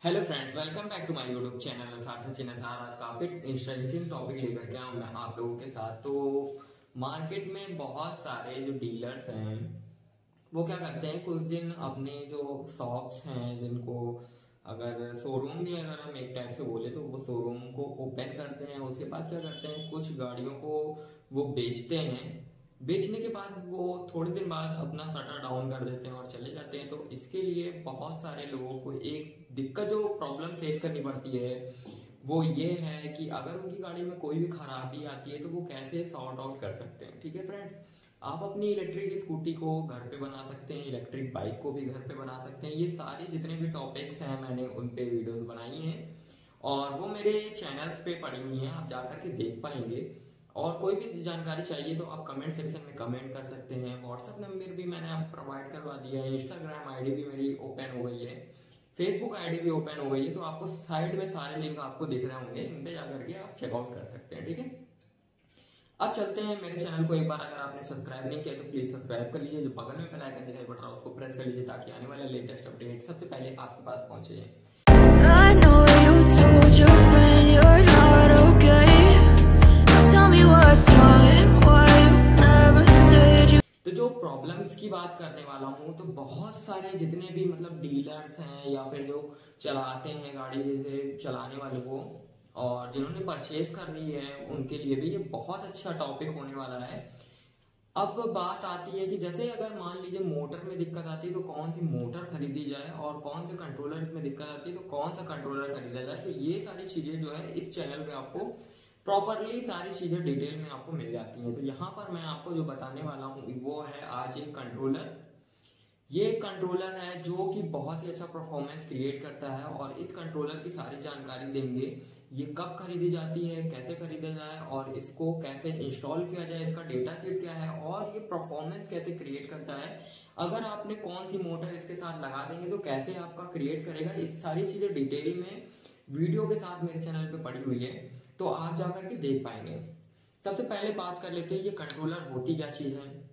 Hello friends, welcome back to my YouTube channel Sarthak Chinhsar. आज काफी interesting topic लेकर के आया हूं मैं आप लोगों के साथ। तो मार्केट में बहुत सारे जो डीलर्स हैं वो क्या करते हैं, कुछ दिन अपने जो शॉप्स हैं जिनको अगर शोरूम भी अगर हम एक टाइप से बोले तो वो शोरूम को ओपन करते हैं। उसके बाद क्या करते हैं, कुछ गाड़ियों को वो बेचते हैं। बेचने के बाद वो थोड़े दिन बाद अपना शटर डाउन कर देते हैं और चले जाते हैं। तो इसके लिए बहुत सारे लोगों को एक दिक्कत जो प्रॉब्लम फेस करनी पड़ती है वो ये है कि अगर उनकी गाड़ी में कोई भी खराबी आती है तो वो कैसे सॉर्ट आउट कर सकते हैं। ठीक है फ्रेंड्स, आप अपनी इलेक्ट्रिक स्कूटी को घर पे बना सकते हैं, इलेक्ट्रिक बाइक को भी घर पे बना सकते हैं। ये सारी जितने भी टॉपिक्स हैं मैंने उन पे वीडियोस बनाई हैं और वो मेरे चैनल्स पे पड़ी हुई हैं, आप जाकर के देख पाएंगे। और कोई भी जानकारी चाहिए तो आप कमेंट सेक्शन में कमेंट कर सकते हैं। व्हाट्सएप नंबर भी मैंने आप प्रोवाइड करवा दिया है, इंस्टाग्राम आईडी भी मेरी ओपन हो गई है, फेसबुक आईडी भी ओपन हो गई है। तो आपको साइड में सारे लिंक आपको दिख रहे होंगे, इन पे जाकर के आप चेकआउट कर सकते हैं। ठीक है, अब चलते हैं मेरे चैनल को। एक बार अगर आपने सब्सक्राइब नहीं किया तो प्लीज सब्सक्राइब कर लीजिए, जो बगल में बेल आइकन दिखाई पड़ रहा है उसको प्रेस कर लीजिए ताकि आने वाला लेटेस्ट अपडेट सबसे पहले आपके पास पहुंचे। I know you told your friend you're not okay. Now tell me what's wrong and why you never said you. तो जो प्रॉब्लम्स की बात करने वाला हूँ, तो बहुत सारे जितने भी मतलब डीलर्स हैं या फिर जो चलाते हैं गाड़ी, जैसे चलाने वालों को और जिन्होंने परचेज कर रही है उनके लिए भी ये बहुत अच्छा टॉपिक होने वाला है। अब बात आती है कि जैसे अगर मान लीजिए मोटर में दिक्कत आती है तो कौन सी मोटर खरीदी जाए और कौन से कंट्रोलर में दिक्कत आती है तो कौन सा कंट्रोलर खरीदा जाए। तो ये सारी चीजें जो है इस चैनल पे आपको प्रॉपरली सारी चीजें डिटेल में आपको मिल जाती हैं। तो यहाँ पर मैं आपको जो बताने वाला हूँ वो है आज एक कंट्रोलर। ये कंट्रोलर है जो कि बहुत ही अच्छा परफॉर्मेंस क्रिएट करता है और इस कंट्रोलर की सारी जानकारी देंगे। ये कब खरीदी जाती है, कैसे खरीदा जाए और इसको कैसे इंस्टॉल किया जाए, इसका डेटा शीट क्या है और ये परफॉर्मेंस कैसे क्रिएट करता है। अगर आपने कौन सी मोटर इसके साथ लगा देंगे तो कैसे आपका क्रिएट करेगा, इस सारी चीजें डिटेल में वीडियो के साथ मेरे चैनल पे पड़ी हुई है, तो आप जाकर के देख पाएंगे। सबसे पहले बात कर लेते हैं ये कंट्रोलर होती क्या चीज है।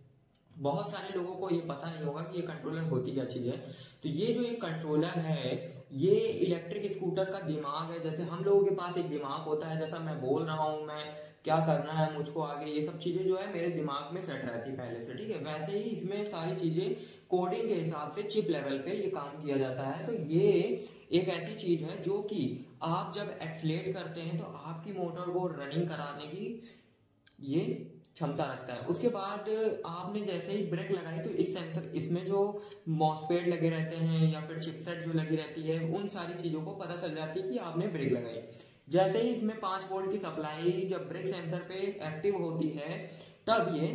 बहुत सारे लोगों को ये पता नहीं होगा कि ये कंट्रोलर होती क्या चीज है। तो ये जो एक कंट्रोलर है ये इलेक्ट्रिक स्कूटर का दिमाग है। जैसे हम लोगों के पास एक दिमाग होता है, जैसा मैं बोल रहा हूँ, मैं क्या करना है मुझको आगे, ये सब चीजें जो है मेरे दिमाग में सेट रहती है पहले से। ठीक है, वैसे ही इसमें सारी चीजें कोडिंग के हिसाब से चिप लेवल पे ये काम किया जाता है। तो ये एक ऐसी चीज है जो कि आप जब एक्सलेट करते हैं तो आपकी मोटर को रनिंग कराने की ये क्षमता रखता है। उसके बाद आपने जैसे ही ब्रेक लगाई तो इस सेंसर, इसमें जो मॉसपेट लगे रहते हैं या फिर चिपसेट जो लगी रहती है, उन सारी चीजों को पता चल जाती है कि आपने ब्रेक लगाई। जैसे ही इसमें 5 वोल्ट की सप्लाई जब ब्रेक सेंसर पे एक्टिव होती है तब ये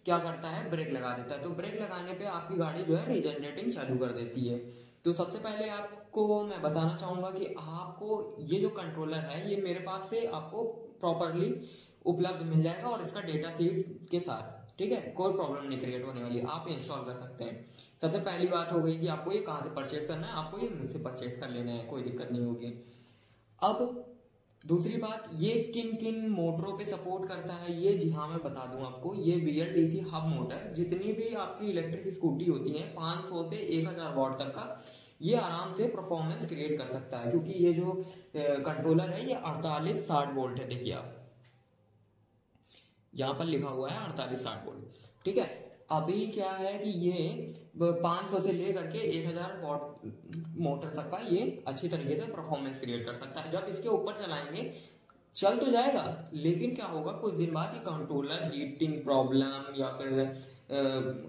क्या करता है, ब्रेक लगा देता है। तो ब्रेक लगाने पे आपकी गाड़ी जो है रीजनरेटिंग चालू कर देती है। तो सबसे पहले आपको मैं बताना चाहूंगा कि आपको ये जो कंट्रोलर है ये मेरे पास से आपको प्रॉपरली उपलब्ध मिल जाएगा और इसका डेटा शीट के साथ। ठीक है, कोई प्रॉब्लम नहीं क्रिएट होने वाली, आप इंस्टॉल कर सकते हैं। सबसे पहली बात हो गई कि आपको ये कहाँ से परचेज करना है, आपको ये मुझसे परचेज कर लेना है, कोई दिक्कत नहीं होगी। अब दूसरी बात, ये किन किन मोटरों पे सपोर्ट करता है ये जी हाँ मैं बता दूं आपको। ये VLDC हब मोटर, जितनी भी आपकी इलेक्ट्रिक स्कूटी होती है 500 से 1000 वॉट तक का ये आराम से परफॉर्मेंस क्रिएट कर सकता है, क्योंकि ये जो कंट्रोलर है ये 4860 वोल्ट है। देखिए आप यहाँ पर लिखा हुआ है 4860 वोल्ट। ठीक है, अभी क्या है कि ये 500 से लेकर के 1000 वॉट मोटर तक का ये अच्छी तरीके से परफॉर्मेंस क्रिएट कर सकता है। जब इसके ऊपर चलाएंगे चल तो जाएगा, लेकिन क्या होगा कुछ दिन बाद ये कंट्रोलर हीटिंग प्रॉब्लम या फिर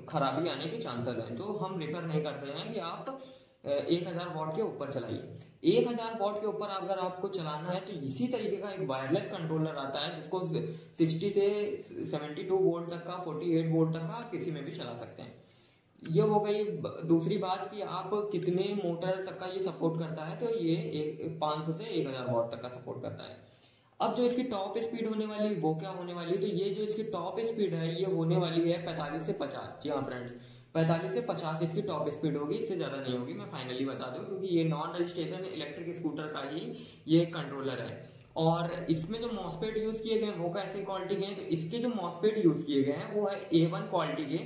खराबी आने के चांसेस हैं। तो हम रेफर नहीं करते हैं कि आप 1000 वॉट के ऊपर चलाइए। 1000 वॉट के ऊपर अगर आपको चलाना है तो इसी तरीके का एक वायरलेस कंट्रोलर आता है जिसको 60 से 72 वोल्ट तक का, 48 वोल्ट तक का किसी में भी चला सकते हैं। ये हो गई दूसरी बात कि आप कितने मोटर तक का ये सपोर्ट करता है। तो ये 500 से 1000 वॉट तक का सपोर्ट करता है। अब जो इसकी टॉप स्पीड होने वाली वो क्या होने वाली है, तो ये जो इसकी टॉप स्पीड है ये होने वाली है 45 से 50। जी हाँ फ्रेंड्स, 45 से 50 इसकी टॉप स्पीड होगी, इससे ज्यादा नहीं होगी। मैं फाइनली बता दूं क्योंकि ये नॉन रजिस्ट्रेशन इलेक्ट्रिक स्कूटर का ही ये कंट्रोलर है। और इसमें जो मॉसपेट यूज किए गए वो कैसे क्वालिटी के हैं, तो इसके जो मॉसपेट यूज किए गए हैं वो है A1 क्वालिटी के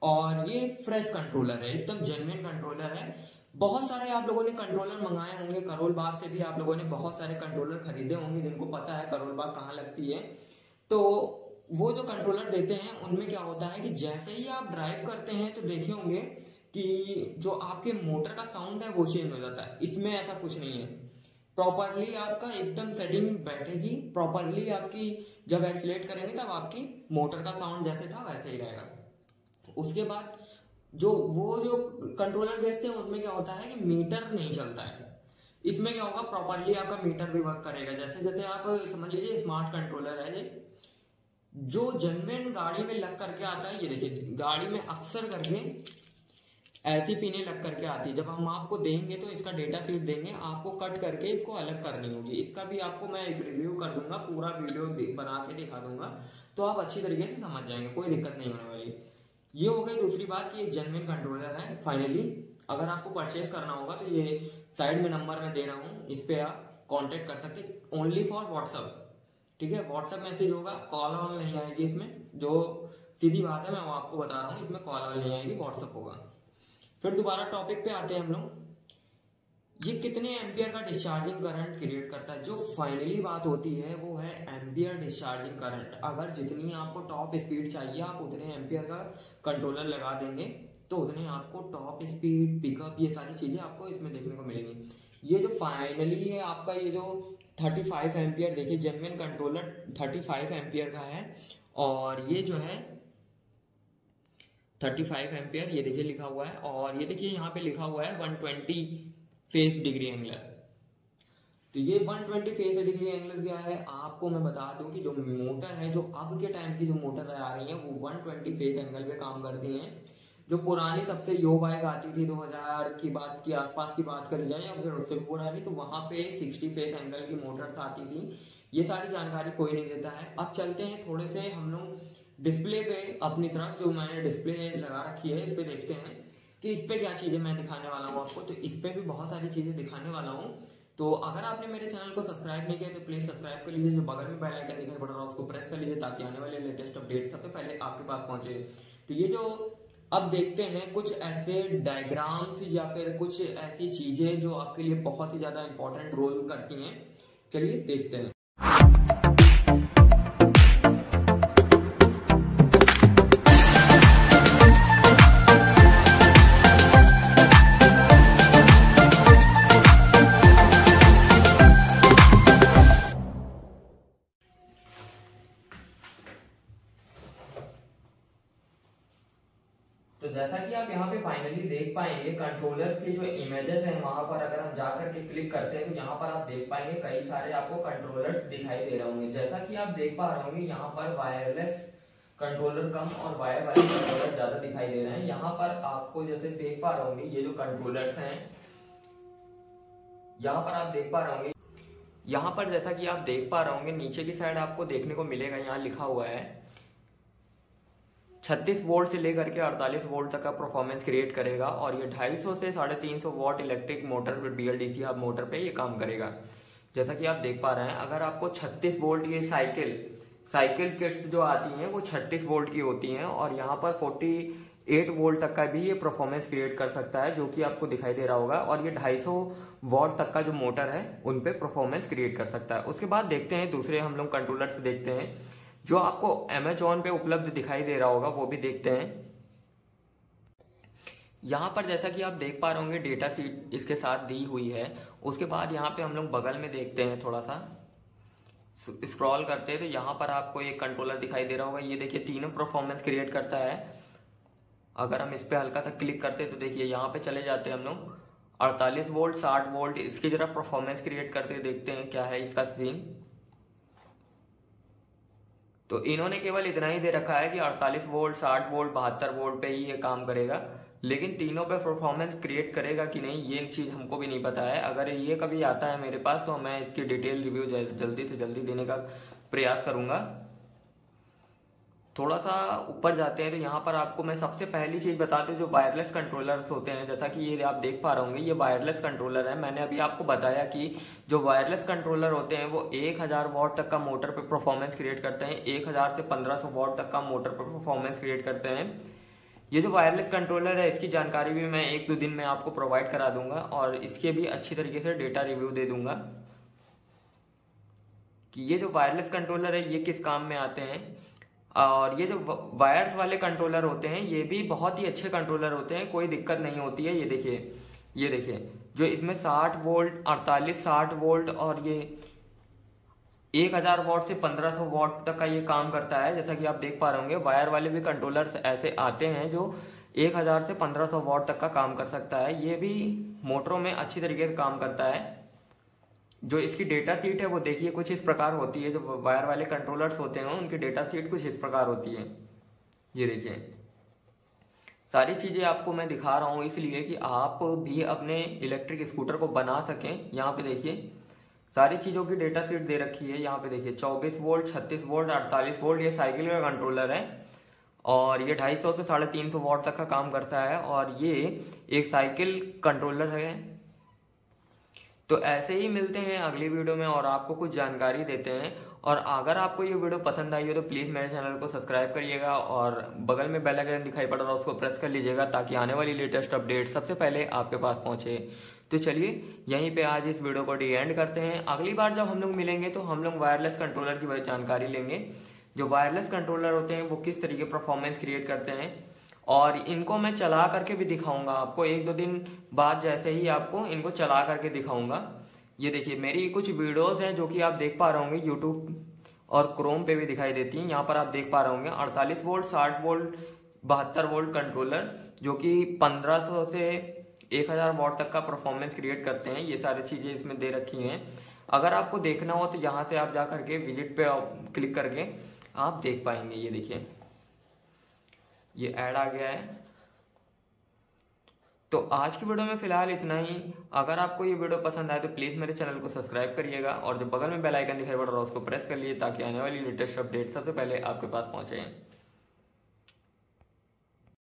और ये फ्रेश कंट्रोलर है, एकदम जेन्युइन कंट्रोलर है। बहुत सारे आप लोगों ने कंट्रोलर मंगाए होंगे, करोल बाग से भी आप लोगों ने बहुत सारे कंट्रोलर खरीदे होंगे, जिनको पता है करोल बाग कहाँ लगती है। तो वो जो कंट्रोलर देते हैं उनमें क्या होता है कि जैसे ही आप ड्राइव करते हैं तो देखे होंगे कि जो आपके मोटर का साउंड है वो चेंज हो जाता है। इसमें ऐसा कुछ नहीं है, प्रॉपरली आपका एकदम सेटिंग बैठेगी प्रॉपरली। आपकी जब एक्सीलेट करेंगे तब आपकी मोटर का साउंड जैसे था वैसे ही रहेगा। उसके बाद जो कंट्रोलर बेचते हैं उनमें क्या होता है कि मीटर नहीं चलता है। इसमें क्या होगा, प्रॉपरली आपका मीटर भी वर्क करेगा। जैसे जैसे आप समझ लीजिए स्मार्ट कंट्रोलर है ये, जो जेन्युइन गाड़ी में लग करके आता है। ये देखिए गाड़ी में अक्सर करके ऐसी पिने लग करके आती है। जब हम आपको देंगे तो इसका डेटा शीट देंगे, आपको कट करके इसको अलग करनी होगी। इसका भी आपको मैं एक रिव्यू कर दूंगा, पूरा वीडियो बना के दिखा दूंगा, तो आप अच्छी तरीके से समझ जाएंगे, कोई दिक्कत नहीं होने वाली। ये हो गई दूसरी बात कि एक जेन्युइन कंट्रोलर है। फाइनली अगर आपको परचेज करना होगा तो ये साइड में नंबर मैं दे रहा हूँ, इस पे आप कांटेक्ट कर सकते, ओनली फॉर व्हाट्सअप। ठीक है, व्हाट्सअप मैसेज होगा, कॉल ऑल नहीं आएगी इसमें। जो सीधी बात है मैं वो आपको बता रहा हूँ, इसमें कॉल ऑल नहीं आएगी, व्हाट्सअप होगा। फिर दोबारा टॉपिक पे आते हैं हम लोग, ये कितने एम्पियर का डिस्चार्जिंग करंट क्रिएट करता है। जो फाइनली बात होती है वो है एम्पियर डिस्चार्जिंग करंट। अगर जितनी आपको टॉप स्पीड चाहिए आप उतने एम्पियर का कंट्रोलर लगा देंगे तो उतने आपको टॉप स्पीड, पिकअप, ये सारी चीजें आपको इसमें देखने को मिलेंगी। ये जो फाइनली है आपका, ये जो 35 एम्पियर, देखिए जेन्युइन कंट्रोलर 35 एम्पियर का है, और ये जो है 35 एम्पियर, ये देखिए लिखा हुआ है। और ये देखिए यहाँ पे लिखा हुआ है 120 फेस डिग्री एंगलर। तो ये 120 फेस डिग्री एंगलर क्या है आपको मैं बता दूं कि जो मोटर है, जो अब के टाइम की जो मोटर आ रही है वो 120 फेस एंगल पे काम करती हैं। जो पुरानी सबसे यो बाइक आती थी 2000 की बात की आसपास की बात करी जाए या फिर उससे भी पुरानी, तो वहां पे 60 फेस एंगल की मोटर्स आती थी। ये सारी जानकारी कोई नहीं देता है। अब चलते हैं थोड़े से हम लोग डिस्प्ले पे अपनी तरफ, जो मैंने डिस्प्ले लगा रखी है इस पे देखते हैं कि इस पे क्या चीजें मैं दिखाने वाला हूँ आपको। तो इस पे भी बहुत सारी चीजें दिखाने वाला हूँ। तो अगर आपने मेरे चैनल को सब्सक्राइब नहीं किया तो प्लीज सब्सक्राइब कर लीजिए, जो बगल में बेल आइकन दिखाई पड़ रहा है उसको प्रेस कर लीजिए, ताकि आने वाले लेटेस्ट अपडेट सबसे पहले आपके पास पहुंचे। तो ये जो अब देखते हैं कुछ ऐसे डायग्राम्स या फिर कुछ ऐसी चीजें जो आपके लिए बहुत ही ज्यादा इंपॉर्टेंट रोल करती हैं। चलिए देखते हैं। तो जैसा कि आप यहाँ पे फाइनली देख पाएंगे कंट्रोलर्स के जो इमेजेस हैं, वहां पर अगर हम जाकर के क्लिक करते हैं तो यहाँ पर आप देख पाएंगे कई सारे आपको कंट्रोलर्स दिखाई दे रहे होंगे। जैसा कि आप देख पा रहे होंगे यहाँ पर वायरलेस कंट्रोलर कम और वायर वाले कंट्रोलर ज्यादा दिखाई दे रहे हैं। यहाँ पर आपको जैसे देख पा रहे होंगे ये जो कंट्रोलर्स हैं, यहाँ पर आप देख पा रहे होंगे, यहाँ पर जैसा कि आप देख पा रहे होंगे नीचे की साइड आपको देखने को मिलेगा, यहाँ लिखा हुआ है 36 वोल्ट से लेकर के 48 वोल्ट तक का परफॉर्मेंस क्रिएट करेगा, और ये 250 से 350 वॉट इलेक्ट्रिक मोटर पे, BLDC आप मोटर पे ये काम करेगा। जैसा कि आप देख पा रहे हैं, अगर आपको 36 वोल्ट ये साइकिल किट्स जो आती हैं वो 36 वोल्ट की होती हैं, और यहाँ पर 48 वोल्ट तक का भी ये परफॉर्मेंस क्रिएट कर सकता है, जो कि आपको दिखाई दे रहा होगा। और ये 250 वॉट तक का जो मोटर है उन पे परफॉर्मेंस क्रिएट कर सकता है। उसके बाद देखते हैं दूसरे हम लोग कंट्रोलर्स देखते हैं जो आपको Amazon पे उपलब्ध दिखाई दे रहा होगा, वो भी देखते हैं। यहाँ पर जैसा कि आप देख पा रहे होंगे डेटा शीट इसके साथ दी हुई है। उसके बाद यहाँ पे हम लोग बगल में देखते हैं, थोड़ा सा स्क्रॉल करते हैं तो यहाँ पर आपको एक कंट्रोलर दिखाई दे रहा होगा। ये देखिए तीनों परफॉर्मेंस क्रिएट करता है। अगर हम इस पे हल्का सा क्लिक करते हैं तो देखिए यहाँ पे चले जाते हैं हम लोग 48 वोल्ट, 60 वोल्ट, इसकी जरा परफॉर्मेंस क्रिएट करते देखते हैं क्या है इसका सीन। तो इन्होंने केवल इतना ही दे रखा है कि 48 वोल्ट, 60 वोल्ट, 72 वोल्ट पे ही ये काम करेगा, लेकिन तीनों पे परफॉर्मेंस क्रिएट करेगा कि नहीं ये चीज हमको भी नहीं पता है। अगर ये कभी आता है मेरे पास तो मैं इसकी डिटेल रिव्यू जल्दी से जल्दी देने का प्रयास करूंगा। थोड़ा सा ऊपर जाते हैं तो यहाँ पर आपको मैं सबसे पहली चीज बता दूं, जो वायरलेस कंट्रोलर्स होते हैं, जैसा कि ये आप देख पा रहे होंगे ये वायरलेस कंट्रोलर है। मैंने अभी आपको बताया कि जो वायरलेस कंट्रोलर होते हैं वो 1000 वॉट तक का मोटर पे परफॉर्मेंस क्रिएट करते हैं, 1000 से 1500 वॉट तक का मोटर पे परफॉर्मेंस क्रिएट करते हैं। ये जो वायरलेस कंट्रोलर है इसकी जानकारी भी मैं 1-2 दिन में आपको प्रोवाइड करा दूंगा और इसके भी अच्छी तरीके से डेटा रिव्यू दे दूंगा कि ये जो वायरलेस कंट्रोलर है ये किस काम में आते हैं। और ये जो वायर्स वाले कंट्रोलर होते हैं ये भी बहुत ही अच्छे कंट्रोलर होते हैं, कोई दिक्कत नहीं होती है। ये देखिए जो इसमें 60 वोल्ट 60 वोल्ट और ये 1000 वॉट से 1500 वॉट तक का ये काम करता है। जैसा कि आप देख पा रहे होंगे वायर वाले भी कंट्रोलर्स ऐसे आते हैं जो 1000 से 1500 वॉट तक का काम कर सकता है। ये भी मोटरों में अच्छी तरीके से काम करता है। जो इसकी डेटा शीट है वो देखिए कुछ इस प्रकार होती है। जो वायर वाले कंट्रोलर्स होते हैं उनकी डेटा शीट कुछ इस प्रकार होती है। ये देखिए सारी चीजें आपको मैं दिखा रहा हूँ इसलिए कि आप भी अपने इलेक्ट्रिक स्कूटर को बना सकें। यहाँ पे देखिए सारी चीजों की डेटा शीट दे रखी है। यहाँ पे देखिए 24 वोल्ट 36 वोल्ट 48 वोल्ट ये साइकिल का कंट्रोलर है और ये 250 से 350 वॉट तक का काम करता है और ये एक साइकिल कंट्रोलर है। तो ऐसे ही मिलते हैं अगली वीडियो में और आपको कुछ जानकारी देते हैं। और अगर आपको ये वीडियो पसंद आई हो तो प्लीज मेरे चैनल को सब्सक्राइब करिएगा और बगल में बेल आइकन दिखाई पड़ रहा है उसको प्रेस कर लीजिएगा ताकि आने वाली लेटेस्ट अपडेट सबसे पहले आपके पास पहुंचे। तो चलिए यहीं पे आज इस वीडियो को एंड करते हैं। अगली बार जब हम लोग मिलेंगे तो हम लोग वायरलेस कंट्रोलर की जानकारी लेंगे। जो वायरलेस कंट्रोलर होते हैं वो किस तरीके परफॉर्मेंस क्रिएट करते हैं और इनको मैं चला करके भी दिखाऊंगा आपको 1-2 दिन बाद। जैसे ही आपको इनको चला करके दिखाऊंगा। ये देखिए मेरी कुछ वीडियोस हैं जो कि आप देख पा रहे होंगे यूट्यूब और क्रोम पे भी दिखाई देती हैं। यहाँ पर आप देख पा रहे होंगे 48 वोल्ट 60 वोल्ट 72 वोल्ट कंट्रोलर जो कि 1500 से 1000 वॉट तक का परफॉर्मेंस क्रिएट करते हैं। ये सारी चीजें इसमें दे रखी हैं। अगर आपको देखना हो तो यहाँ से आप जा करके विजिट पे क्लिक करके आप देख पाएंगे। ये देखिए ये ऐड आ गया है। तो आज की वीडियो में फिलहाल इतना ही। अगर आपको ये वीडियो पसंद आए तो प्लीज मेरे चैनल को सब्सक्राइब करिएगा और जो बगल में बेल आइकन दिखाई पड़ रहा है उसको प्रेस कर लिए ताकि आने वाली लेटेस्ट अपडेट सबसे पहले आपके पास पहुंचे।